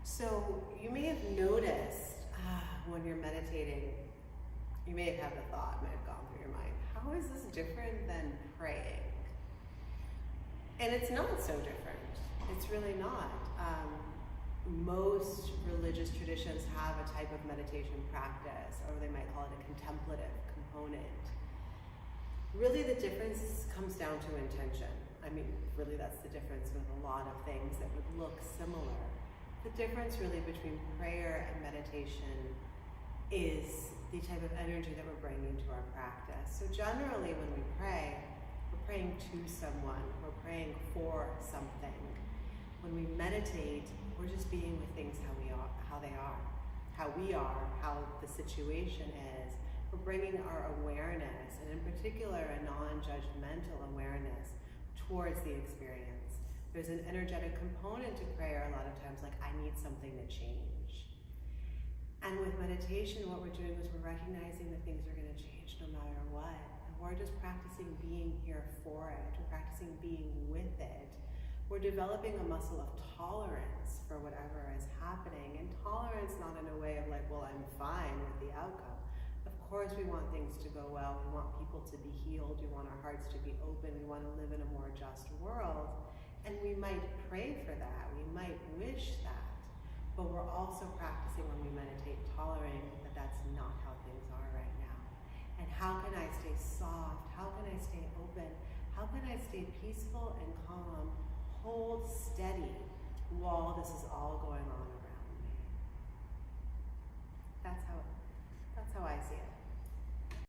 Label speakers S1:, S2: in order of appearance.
S1: So you may have noticed when you're meditating, you may have had the thought, might have gone through your mind, how is this different than praying? And it's not so different. It's really not. Most religious traditions have a type of meditation practice, or they might call it a contemplative component. Really the difference comes down to intention. I mean, really that's the difference with a lot of things that would look similar. The difference really between prayer and meditation is the type of energy that we're bringing to our practice. So generally when we pray, we're praying to someone, we're praying for something. When we meditate, we're just being with things how we are, how the situation is. We're bringing our awareness, and in particular a non-judgmental awareness, towards the experience. There's an energetic component to prayer a lot of times, like I need something to change. And with meditation, what we're doing is we're recognizing that things are going to change no matter what. And we're just practicing being here for it. We're practicing being with it. We're developing a muscle of tolerance for whatever is happening. And tolerance not in a way of like, well, I'm fine with the outcome. Of course we want things to go well. We want people to be healed. We want our hearts to be open. We want to live in a more just world. And we might pray for that. We might wish that. But we're also practicing when we meditate, tolerating that that's not how things are right now. And how can I stay soft? How can I stay open? How can I stay peaceful and calm, hold steady while this is all going on around me? That's how I see it.